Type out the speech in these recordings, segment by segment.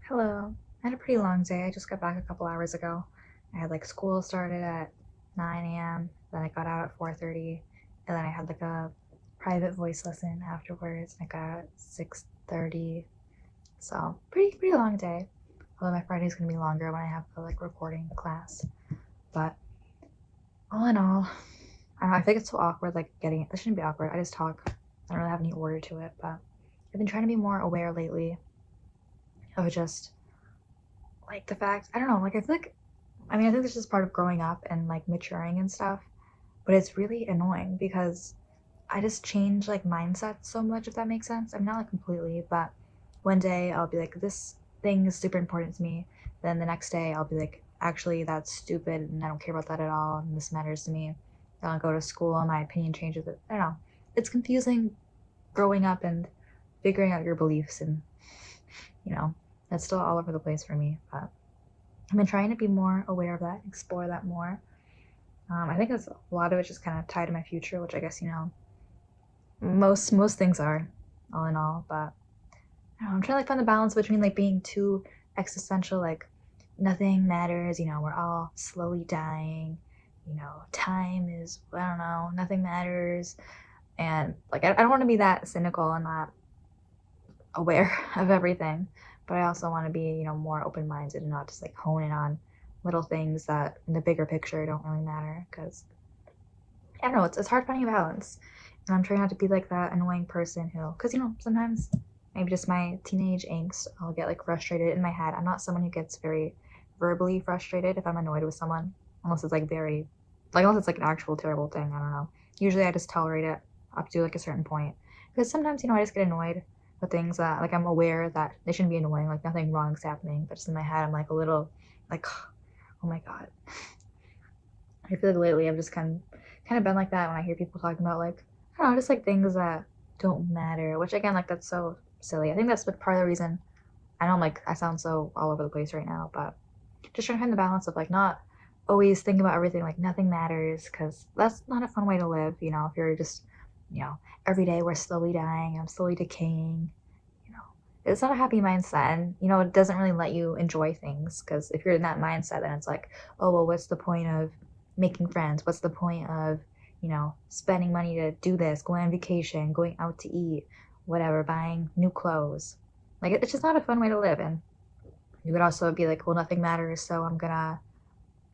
Hello. I had a pretty long day. I just got back a couple hours ago. I had school started at 9 a.m. Then I got out at 4:30, and then I had a private voice lesson afterwards. And I got out at 6:30. So pretty long day. Although my Friday's gonna be longer when I have the recording class. But all in all, I don't know. I think it's so awkward. Getting it. This shouldn't be awkward. I just talk. I don't really have any order to it. But I've been trying to be more aware lately of just the fact. I don't know. I think this is part of growing up and maturing and stuff, but it's really annoying because I just change mindsets so much, if that makes sense. I mean, not completely, but one day I'll be like, this thing is super important to me. Then the next day I'll be like, actually, that's stupid and I don't care about that at all. And this matters to me. Then I'll go to school and my opinion changes. I don't know. It's confusing growing up and figuring out your beliefs, and you know, that's still all over the place for me. But I've been trying to be more aware of that, explore that more. I think that's a lot of it just kind of tied to my future, which I guess most things are, all in all. But I don't know, I'm trying to find the balance between being too existential, nothing matters. We're all slowly dying. Time is, I don't know, nothing matters, and I don't want to be that cynical and not aware of everything, but I also want to be more open minded and not just hone in on little things that in the bigger picture don't really matter. Because I don't know, it's hard finding a balance, and I'm trying not to be that annoying person who, because sometimes maybe just my teenage angst, I'll get frustrated in my head. I'm not someone who gets very verbally frustrated if I'm annoyed with someone, unless it's very unless it's an actual terrible thing. I don't know. Usually I just tolerate it up to a certain point, because sometimes I just get annoyed with things that I'm aware that they shouldn't be annoying, nothing wrong's happening, but just in my head I'm a little like oh my god. I feel lately I've just kind of been like that when I hear people talking about I don't know, just things that don't matter, which again, that's so silly. I think that's part of the reason I know I sound so all over the place right now, but just trying to find the balance of not always thinking about everything nothing matters, because that's not a fun way to live. If you're just you know every day we're slowly dying, I'm slowly decaying. you know it's not a happy mindset, and it doesn't really let you enjoy things, because if you're in that mindset, then it's oh well, what's the point of making friends? What's the point of spending money to do this, going on vacation, going out to eat, whatever, buying new clothes? It's just not a fun way to live. And you could also be well, nothing matters, so I'm gonna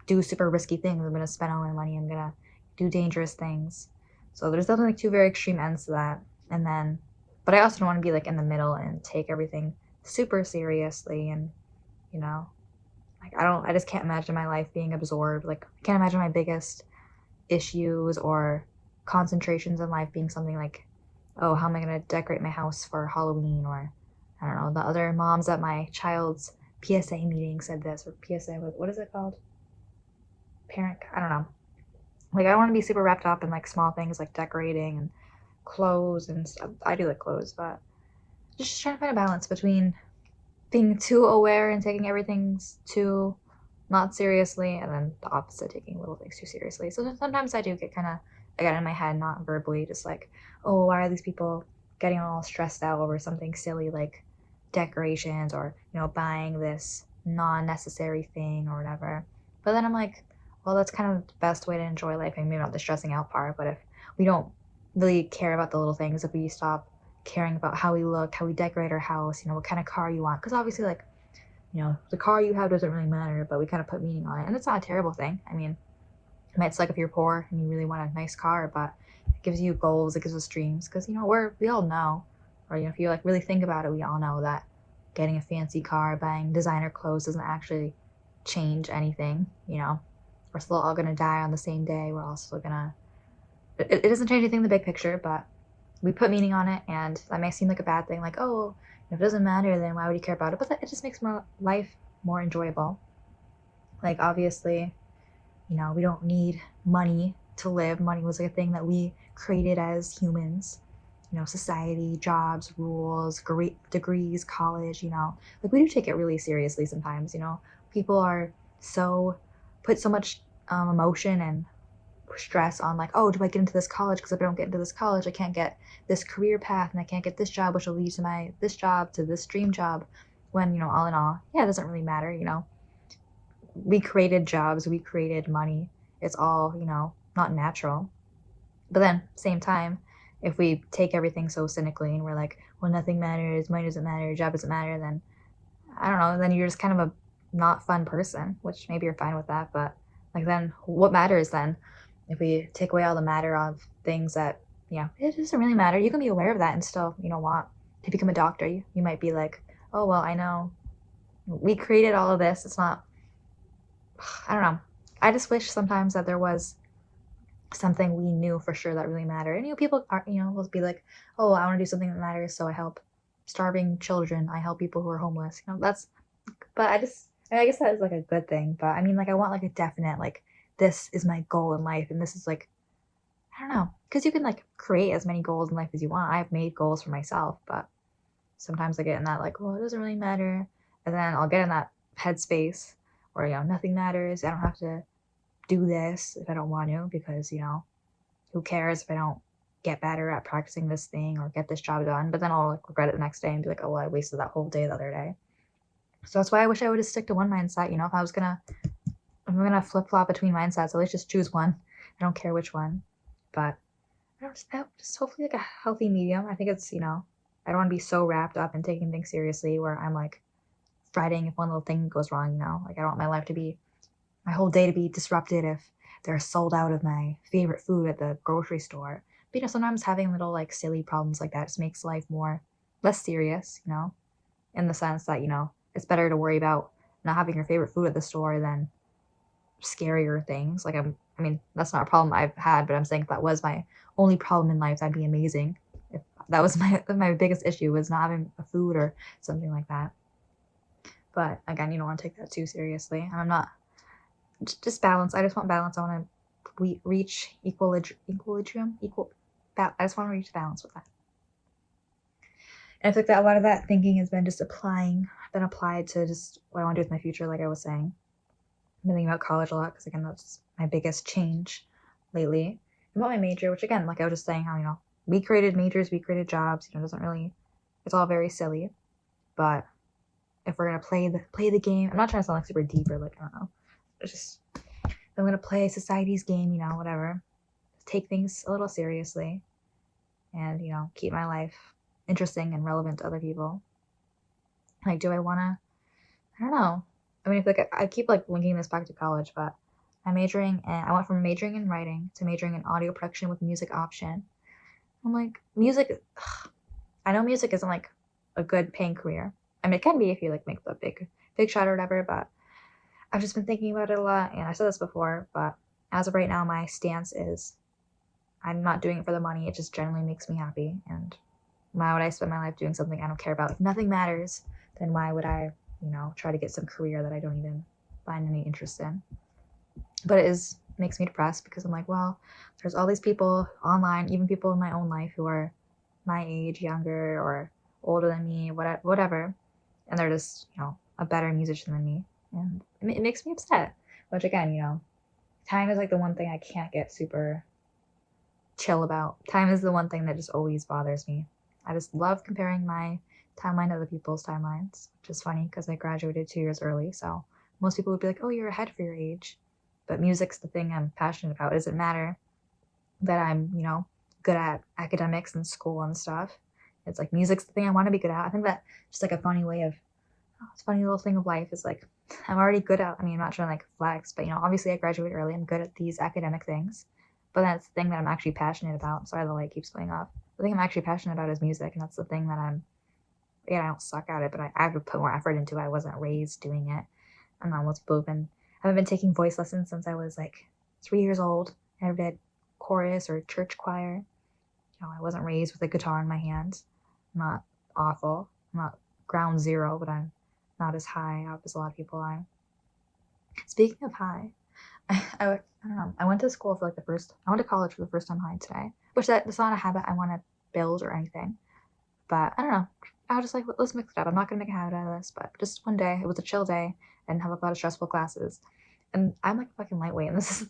do super risky things. I'm gonna spend all my money. I'm gonna do dangerous things. So there's definitely two very extreme ends to that. And then, but I also don't want to be in the middle and take everything super seriously. And you know, I just can't imagine my life being absorbed. I can't imagine my biggest issues or concentrations in life being something oh, how am I gonna decorate my house for Halloween? Or I don't know, the other moms at my child's PSA meeting said this, or PSA, what is it called? Parent, I don't know. I don't want to be super wrapped up in small things like decorating and clothes and stuff. I do like clothes, but just trying to find a balance between being too aware and taking everything too not seriously, and then the opposite, taking little things too seriously. So sometimes I do get I get in my head, not verbally, just oh, why are these people getting all stressed out over something silly like decorations, or buying this non-necessary thing or whatever. But then I'm well, that's kind of the best way to enjoy life. And maybe not the stressing out part, but if we don't really care about the little things, if we stop caring about how we look, how we decorate our house, what kind of car you want, because obviously the car you have doesn't really matter, but we kind of put meaning on it, and it's not a terrible thing. I mean, it might suck if you're poor and you really want a nice car, but it gives you goals, it gives us dreams, because we all know, or if you really think about it, we all know that getting a fancy car, buying designer clothes doesn't actually change anything. We're still all gonna die on the same day. We're all still gonna. It doesn't change anything in the big picture, but we put meaning on it, and that may seem like a bad thing. Oh, if it doesn't matter, then why would you care about it? But it just makes life more enjoyable. Obviously, we don't need money to live. Money was a thing that we created as humans. Society, jobs, rules, great degrees, college. We do take it really seriously sometimes. People are so put so much emotion and stress on oh, do I get into this college? Because if I don't get into this college, I can't get this career path, and I can't get this job, which will lead to my this job, to this dream job. when, all in all, yeah, it doesn't really matter, we created jobs, we created money. It's all, not natural. But then, same time, if we take everything so cynically and we're like, well, nothing matters, money doesn't matter, job doesn't matter, then I don't know, then you're just kind of a not fun person, which maybe you're fine with that. But like, then what matters then? If we take away all the matter of things that, it doesn't really matter. You can be aware of that and still, want to become a doctor. You might be like, oh, well, I know we created all of this. It's not, I don't know. I just wish sometimes that there was something we knew for sure that really mattered. And people are, will be like, oh, I want to do something that matters, so I help starving children. I help people who are homeless. That's. But I guess that is like a good thing. But I mean, like, I want like a definite like this is my goal in life, and this is like I don't know, because you can like create as many goals in life as you want. I've made goals for myself, but sometimes I get in that like, well, it doesn't really matter, and then I'll get in that headspace where nothing matters. I don't have to do this if I don't want to because who cares if I don't get better at practicing this thing or get this job done. But then I'll like regret it the next day and be like, oh, well, I wasted that whole day the other day. So that's why I wish I would just stick to one mindset. If I'm gonna flip flop between mindsets, at least just choose one. I don't care which one, but just hopefully like a healthy medium. I think it's I don't want to be so wrapped up in taking things seriously where I'm like fretting if one little thing goes wrong. Like I don't want my whole day to be disrupted if they're sold out of my favorite food at the grocery store. But sometimes having little like silly problems like that just makes life less serious. In the sense that it's better to worry about not having your favorite food at the store than scarier things. Like I mean, that's not a problem I've had, but I'm saying if that was my only problem in life, that'd be amazing. If that was my biggest issue was not having a food or something like that. But again, you don't want to take that too seriously. And I'm not just balance. I just want balance. I want to reach equilibrium. I just want to reach balance with that. And I feel like that a lot of that thinking has been been applied to just what I want to do with my future, like I was saying. I've been thinking about college a lot because, again, that's my biggest change lately. About my major, which, again, like I was just saying, how, we created majors, we created jobs, it's all very silly. But if we're going to play the game, I'm not trying to sound like super deep or like, I don't know. It's just, if I'm going to play society's game, whatever. Take things a little seriously and, keep my life interesting and relevant to other people. Like, do I want to, I don't know. I mean, I keep like linking this back to college, but I went from majoring in writing to majoring in audio production with music option. I'm like, music, I know music isn't like a good paying career. I mean, it can be if you like make the big shot or whatever, but I've just been thinking about it a lot, and I said this before, but as of right now, my stance is I'm not doing it for the money. It just generally makes me happy, and why would I spend my life doing something I don't care about? If nothing matters, then why would I, try to get some career that I don't even find any interest in? But makes me depressed because I'm like, well, there's all these people online, even people in my own life who are my age, younger, or older than me, whatever, and they're just, a better musician than me. And it makes me upset, which again, time is like the one thing I can't get super chill about. Time is the one thing that just always bothers me. I just love comparing my timeline to other people's timelines, which is funny because I graduated 2 years early. So most people would be like, oh, you're ahead for your age. But music's the thing I'm passionate about. It doesn't matter that I'm, good at academics and school and stuff. It's like music's the thing I want to be good at. I think that just like a funny way of, it's a funny little thing of life is like, I'm already good at, I mean, I'm not trying to like flex, but obviously I graduated early. I'm good at these academic things. But that's the thing that I'm actually passionate about. Sorry, the light keeps going off. The thing I'm actually passionate about is music, and that's the thing that I don't suck at it, but I have to put more effort into it. I wasn't raised doing it. I don't know, most people haven't been taking voice lessons since I was like 3 years old. I never did chorus or church choir. I wasn't raised with a guitar in my hands. I'm not awful. I'm not ground zero, but I'm not as high up as a lot of people are. Speaking of high, I don't know. I went to school for I went to college for the first time high today, which that's not a habit I want to build or anything. But I don't know. I was just like, let's mix it up. I'm not going to make a habit out of this, but just one day, it was a chill day. I didn't have a lot of stressful classes. And I'm like fucking lightweight. And this is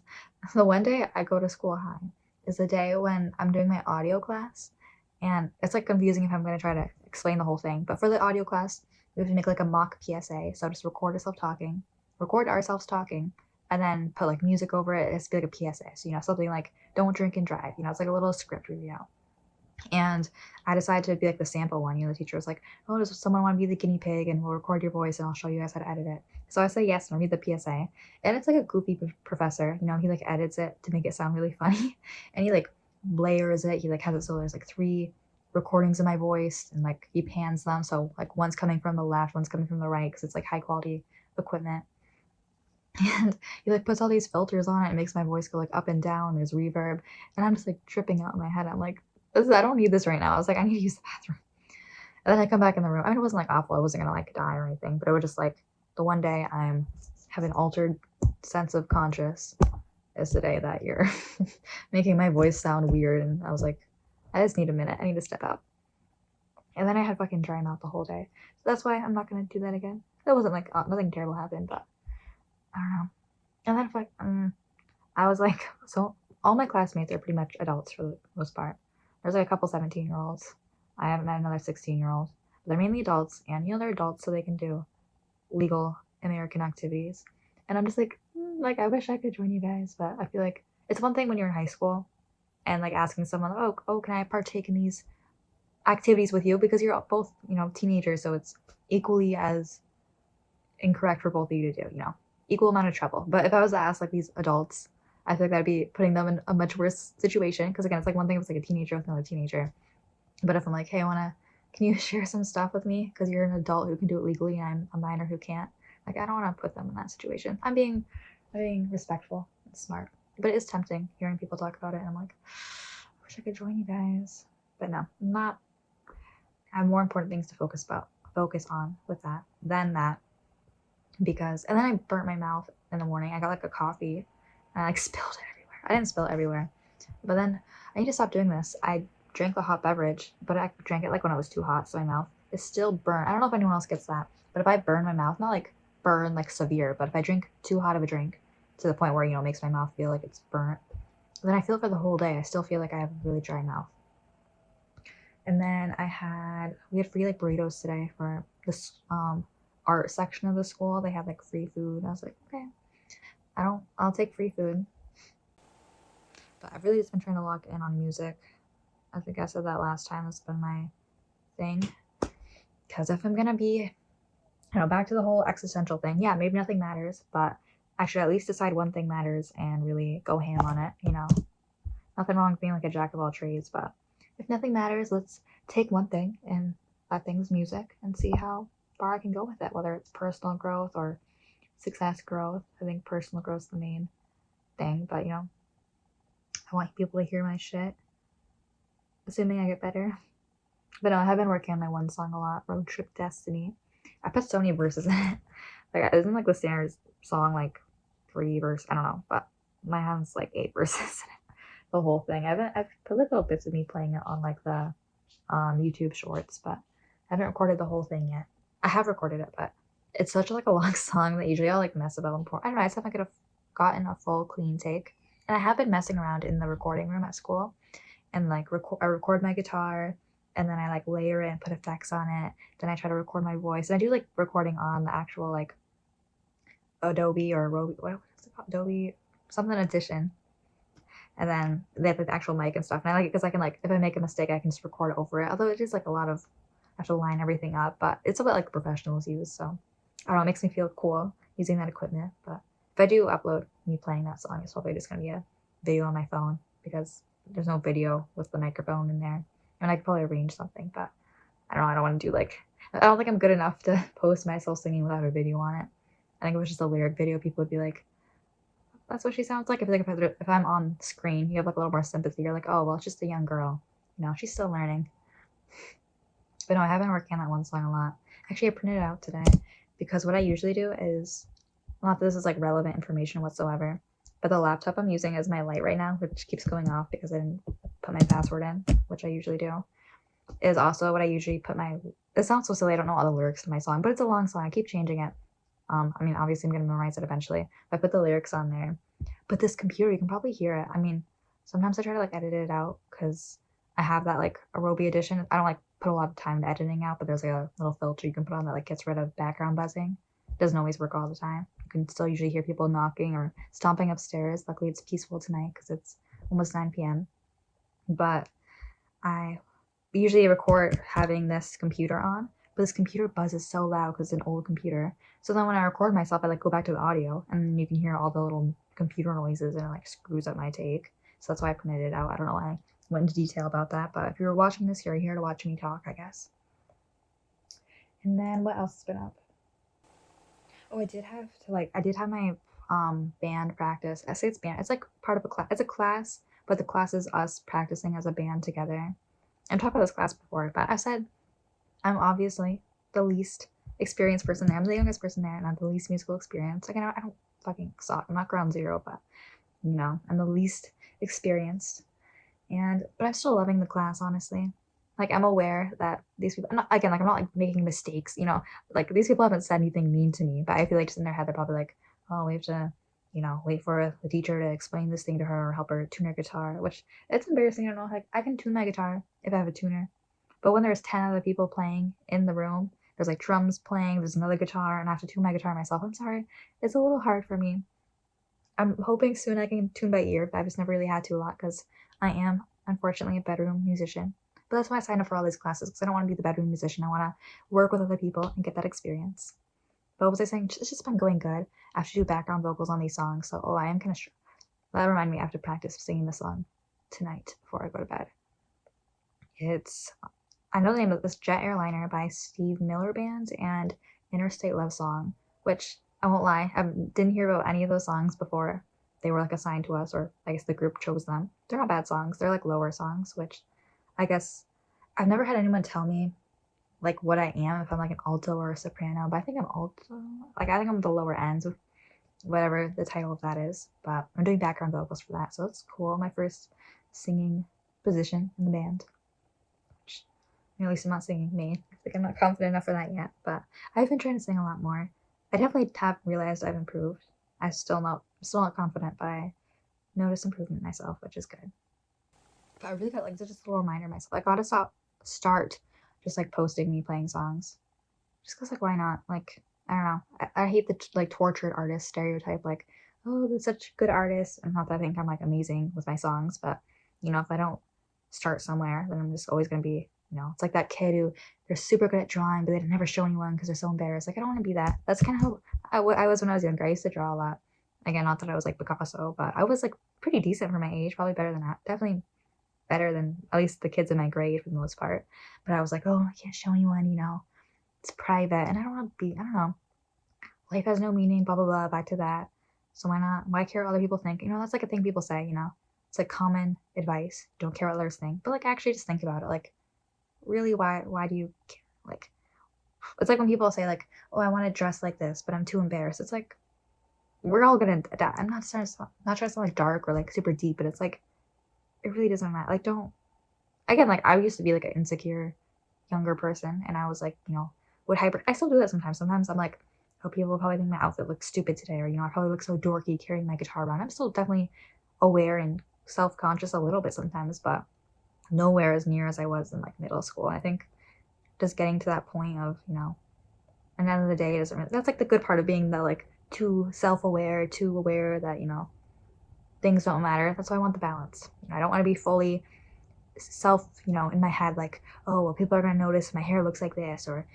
the one day I go to school high is the day when I'm doing my audio class. And it's like confusing if I'm going to try to explain the whole thing. But for the audio class, we have to make like a mock PSA. So just record ourselves talking, and then put like music over it. It's like a PSA. So, something like don't drink and drive. It's like a little script review. And I decided to be like the sample one. The teacher was like, oh, does someone want to be the guinea pig and we'll record your voice and I'll show you guys how to edit it. So I say yes and I read the PSA. And it's like a goofy professor. He like edits it to make it sound really funny. And he like layers it. He like has it so there's like 3 recordings of my voice and like he pans them. So like one's coming from the left, one's coming from the right because it's like high quality equipment. And he like puts all these filters on it and makes my voice go like up and down. There's reverb. And I'm just like tripping out in my head. I'm like, I don't need this right now. I was like, I need to use the bathroom. And then I come back in the room. I mean, it wasn't like awful. I wasn't gonna like die or anything, but it was just like the one day I'm have an altered sense of conscious is the day that you're making my voice sound weird. And I was like, I just need a minute. I need to step out. And then I had fucking dry mouth the whole day. So that's why I'm not gonna do that again. It wasn't like nothing terrible happened, but I don't know. And then like I was like, so all my classmates are pretty much adults for the most part. There's like a couple 17-year-olds. I haven't met another 16-year-old. They're mainly adults, and they're adults, so they can do legal American activities. And I'm just like, I wish I could join you guys, but I feel like it's one thing when you're in high school and like asking someone, oh, can I partake in these activities with you? Because you're both, teenagers, so it's equally as incorrect for both of you to do, equal amount of trouble. But if I was to ask like these adults, I feel like that'd be putting them in a much worse situation. Because again, it's like one thing if it's like a teenager with another teenager. But if I'm like, hey, can you share some stuff with me? Because you're an adult who can do it legally and I'm a minor who can't. Like, I don't want to put them in that situation. I'm being respectful and smart. But it is tempting hearing people talk about it. And I'm like, I wish I could join you guys. But no, I'm not. I have more important things to focus on with that than that. And then I burnt my mouth in the morning. I got like a coffee and I like spilled it everywhere. I didn't spill it everywhere. But then I need to stop doing this. I drank the hot beverage, but I drank it like when it was too hot, so my mouth is still burnt. I don't know if anyone else gets that, but if I burn my mouth, not like burn like severe, but if I drink too hot of a drink to the point where it makes my mouth feel like it's burnt, then I feel for the whole day. I still feel like I have a really dry mouth. And then we had free like burritos today for this art section of the school. They had like free food. I was like, okay, I'll take free food. But I've really just been trying to lock in on music. I think I said that last time. That's been my thing. Because if I'm gonna be, back to the whole existential thing, yeah, maybe nothing matters, but I should at least decide one thing matters and really go ham on it, Nothing wrong with being like a jack of all trades, but if nothing matters, let's take one thing, and that thing's music, and see how far I can go with it, whether it's personal growth or success growth. I think personal growth is the main thing, but I want people to hear my shit, assuming I get better. But no, I have been working on my one song a lot, Road Trip Destiny. I put so many verses in it. Like, isn't like the standard song like 3 verse? I don't know, but my has like 8 verses in it. The whole thing. I've put like little bits of me playing it on like the YouTube shorts, but I haven't recorded the whole thing yet. I have recorded it, but it's such like a long song that usually I'll like mess about and pour. I don't know, I just haven't gotten a full clean take. And I have been messing around in the recording room at school and like I record my guitar and then I like layer it and put effects on it. Then I try to record my voice. And I do like recording on the actual like Adobe or what is it called? Adobe something Audition. And then they have like the actual mic and stuff. And I like it because I can like, if I make a mistake, I can just record over it. Although it is like a lot of, I have to line everything up, but it's what like professionals use. So I don't know, it makes me feel cool using that equipment. But if I do upload me playing that song, it's probably just going to be a video on my phone because there's no video with the microphone in there. And I could probably arrange something, but I don't know. I don't want to do like, I don't think I'm good enough to post myself singing without a video on it. I think if it was just a lyric video, people would be like, that's what she sounds like. If I'm on screen, you have like a little more sympathy. You're like, oh, well, it's just a young girl. She's still learning. But no, I have been working on that one song a lot. Actually, I printed it out today because what I usually do is, not that this is like relevant information whatsoever, but the laptop I'm using as my light right now, which keeps going off because I didn't put my password in, which I usually do, is also what I usually put it sounds so silly, I don't know all the lyrics to my song, but it's a long song. I keep changing it. I mean, obviously I'm going to memorize it eventually. But I put the lyrics on there. But this computer, you can probably hear it. I mean, sometimes I try to like edit it out because I have that like Adobe Audition. I don't like put a lot of time into editing out, but there's like a little filter you can put on that like gets rid of background buzzing. It doesn't always work all the time. You can still usually hear people knocking or stomping upstairs. Luckily, it's peaceful tonight because it's almost 9 p.m. But I usually record having this computer on, but this computer buzzes so loud because it's an old computer. So then when I record myself, I like go back to the audio, and then you can hear all the little computer noises, and it like screws up my take. So that's why I printed it out. I don't know why I went into detail about that, but if you're watching this, you're here to watch me talk, I guess. And then what else has been up? Oh, I did have my band practice. I say it's band. It's like part of a class. It's a class, but the class is us practicing as a band together. I've talked about this class before, but I said I'm obviously the least experienced person there. I'm the youngest person there, and I have the least musical experience. Like I don't fucking suck. I'm not ground zero, but I'm the least experienced. But I'm still loving the class, honestly. Like I'm aware that these people, I'm not like making mistakes. Like these people haven't said anything mean to me, but I feel like just in their head they're probably like, oh, we have to, wait for the teacher to explain this thing to her or help her tune her guitar. Which it's embarrassing. I don't know. Like I can tune my guitar if I have a tuner, but when there's 10 other people playing in the room, there's like drums playing, there's another guitar, and I have to tune my guitar myself. I'm sorry, it's a little hard for me. I'm hoping soon I can tune by ear, but I've just never really had to a lot because I am, unfortunately, a bedroom musician. But that's why I signed up for all these classes, because I don't want to be the bedroom musician. I want to work with other people and get that experience. But what was I saying? It's just been going good. I have to do background vocals on these songs, so I am kind of that reminded me I have to practice singing the song tonight before I go to bed. I know the name of this, Jet Airliner by Steve Miller Band and Interstate Love Song, which I won't lie, I didn't hear about any of those songs before they were like assigned to us, or I guess the group chose them. They're not bad songs. They're like lower songs, which I guess I've never had anyone tell me like what I am, if I'm like an alto or a soprano, but I think I'm alto. Like I think I'm the lower ends of whatever the title of that is, but I'm doing background vocals for that, so it's cool. My first singing position in the band. At least I'm not singing me. Like I'm not confident enough for that yet, but I've been trying to sing a lot more. I definitely have realized I've improved. I'm still not confident, but I notice improvement in myself, which is good. But I really got like just a little reminder myself. I gotta start just like posting me playing songs, just cause like why not? Like I don't know. I hate the like tortured artist stereotype. Like oh, they're such good artists, and not that I think I'm like amazing with my songs, but if I don't start somewhere, then I'm just always gonna be. It's like that kid who they're super good at drawing, but they never show anyone because they're so embarrassed. Like, I don't want to be that. That's kind of how I was when I was younger. I used to draw a lot. Again, not that I was like Picasso, but I was like pretty decent for my age. Probably better than that. Definitely better than at least the kids in my grade for the most part. But I was like, oh, I can't show anyone, it's private. And I don't want to be, I don't know. Life has no meaning, blah, blah, blah, back to that. So why not? Why care what other people think? That's like a thing people say, It's like common advice. Don't care what others think. But like actually just think about it. Like, really, why do you care? Like, it's like when people say like, oh, I want to dress like this, but I'm too embarrassed. It's like, we're all gonna die. I'm not trying to sound like dark or like super deep, but it's like, it really doesn't matter. Like, don't, again, like I used to be like an insecure younger person, and I was like, I still do that sometimes. Sometimes I'm like, oh, people will probably think my outfit looks stupid today, or I probably look so dorky carrying my guitar around. I'm still definitely aware and self-conscious a little bit sometimes, but nowhere as near as I was in like middle school. And I think just getting to that point of, at the end of the day, that's like the good part of being the like too self-aware, too aware that, things don't matter. That's why I want the balance. I don't want to be fully in my head, like, oh, well, people are going to notice my hair looks like this, or,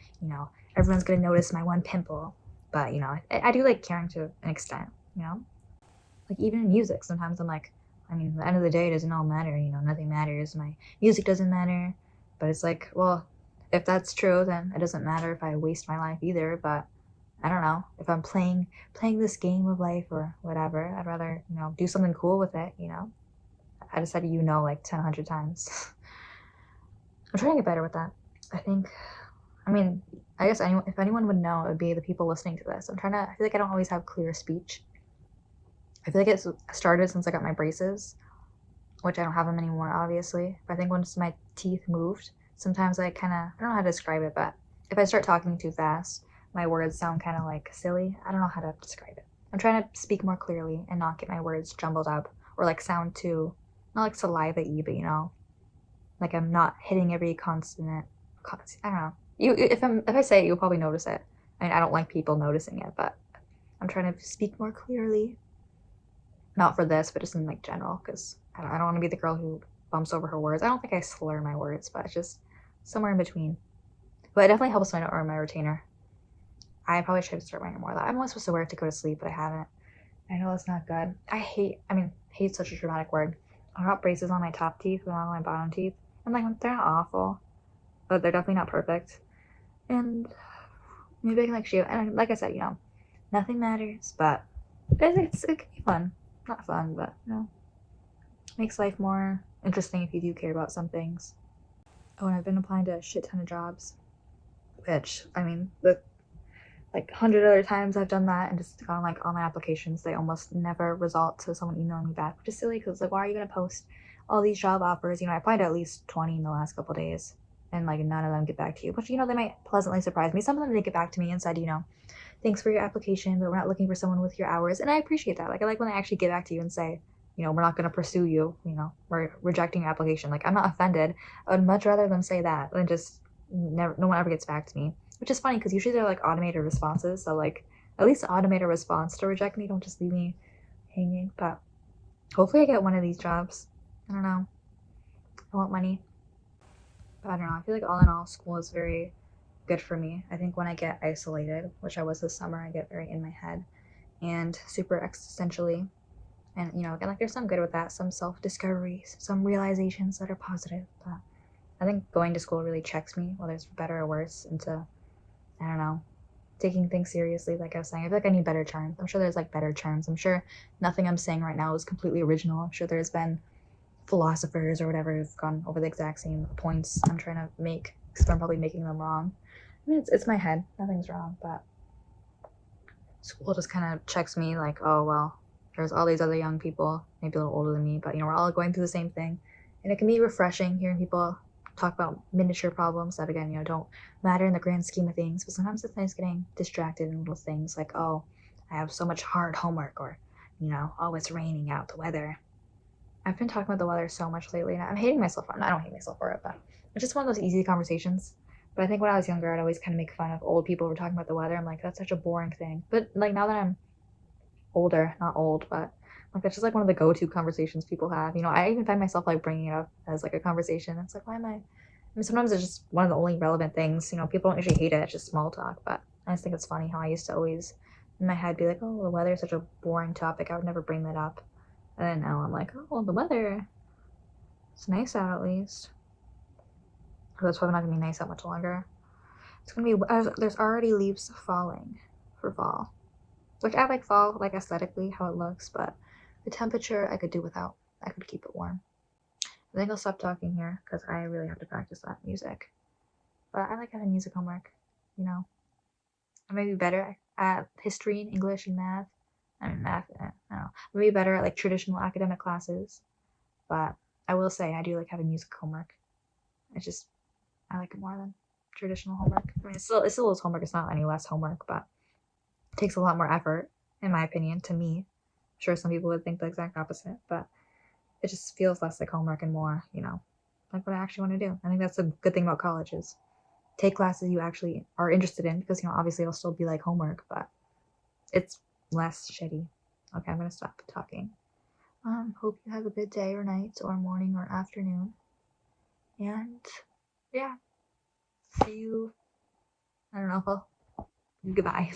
everyone's going to notice my one pimple. But, I do like caring to an extent, like even in music, sometimes I'm like, at the end of the day, it doesn't all matter, nothing matters. My music doesn't matter. But it's like, well, if that's true, then it doesn't matter if I waste my life either. But I don't know, if I'm playing this game of life or whatever, I'd rather, do something cool with it, I just said, like 10, 100 times. I'm trying to get better with that. I guess if anyone would know, it would be the people listening to this. I feel like I don't always have clear speech. I feel like it started since I got my braces, which I don't have them anymore, obviously. But I think once my teeth moved, sometimes I don't know how to describe it, but if I start talking too fast, my words sound kind of like silly. I don't know how to describe it. I'm trying to speak more clearly and not get my words jumbled up or like sound too, not like saliva-y, but like I'm not hitting every consonant I don't know. If I say it, you'll probably notice it. I mean, I don't like people noticing it, but I'm trying to speak more clearly. Not for this, but just in like general, because I don't want to be the girl who bumps over her words. I don't think I slur my words, but it's just somewhere in between. But it definitely helps when I wear my retainer. I probably should start wearing it more. I'm only supposed to wear it to go to sleep, but I haven't. I know it's not good. Hate such a dramatic word. I got braces on my top teeth, but not on my bottom teeth. And like, they're not awful, but they're definitely not perfect. And maybe I can like shave. And like I said, nothing matters, but it can be fun. Not fun, but makes life more interesting if you do care about some things. Oh, and I've been applying to a shit ton of jobs, which the like 100 other times I've done that and just gone like online applications, they almost never result to someone emailing me back, which is silly because like, why are you gonna post all these job offers? I applied to at least 20 in the last couple days, and like none of them get back to you. But they might pleasantly surprise me. Some of them did get back to me and said, thanks for your application, but we're not looking for someone with your hours, and I appreciate that. Like I like when they actually get back to you and say, we're not going to pursue you. We're rejecting your application. Like I'm not offended. I would much rather them say that than just never. No one ever gets back to me, which is funny because usually they're like automated responses. So like at least automate a response to reject me. Don't just leave me hanging. But hopefully I get one of these jobs. I don't know. I want money, but I don't know. I feel like all in all, school is very good for me. I think when I get isolated, which I was this summer, I get very in my head and super existentially. And again, like there's some good with that, some self-discoveries, some realizations that are positive. But I think going to school really checks me, whether it's for better or worse, into, I don't know, taking things seriously. Like I was saying, I feel like I need better terms. I'm sure there's like better terms. I'm sure nothing I'm saying right now is completely original. I'm sure there's been philosophers or whatever who've gone over the exact same points I'm trying to make, because I'm probably making them wrong. I mean, it's my head. Nothing's wrong, but school just kind of checks me like, oh, well, there's all these other young people, maybe a little older than me, but, we're all going through the same thing. And it can be refreshing hearing people talk about miniature problems that, again, don't matter in the grand scheme of things. But sometimes it's nice getting distracted in little things like, oh, I have so much hard homework, or, oh, it's raining out, the weather. I've been talking about the weather so much lately, and I'm hating myself for it. I don't hate myself for it, but it's just one of those easy conversations. But I think when I was younger, I'd always kind of make fun of old people who were talking about the weather. I'm like, that's such a boring thing. But like now that I'm older, not old, but like that's just like one of the go-to conversations people have. I even find myself like bringing it up as like a conversation. It's like, why am I? I mean, sometimes it's just one of the only relevant things. People don't usually hate it. It's just small talk. But I just think it's funny how I used to always, in my head, be like, oh, the weather is such a boring topic. I would never bring that up. And then now I'm like, oh, well, the weather. It's nice out at least. That's probably not gonna be nice that much longer. It's gonna be. There's already leaves falling for fall, which I like fall, like aesthetically how it looks, but the temperature I could do without. I could keep it warm. I think I'll stop talking here because I really have to practice that music. But I like having music homework. I may be better at history and English and math. I mean math. I don't know. Maybe better at like traditional academic classes. But I will say I do like having music homework. I like it more than traditional homework. I mean, it still is homework. It's not any less homework, but it takes a lot more effort, in my opinion, to me. I'm sure some people would think the exact opposite, but it just feels less like homework and more, like what I actually want to do. I think that's a good thing about college is take classes you actually are interested in, because, obviously it'll still be like homework, but it's less shitty. Okay, I'm going to stop talking. Hope you have a good day or night or morning or afternoon. And yeah, see you. I don't know if I'll. Goodbye.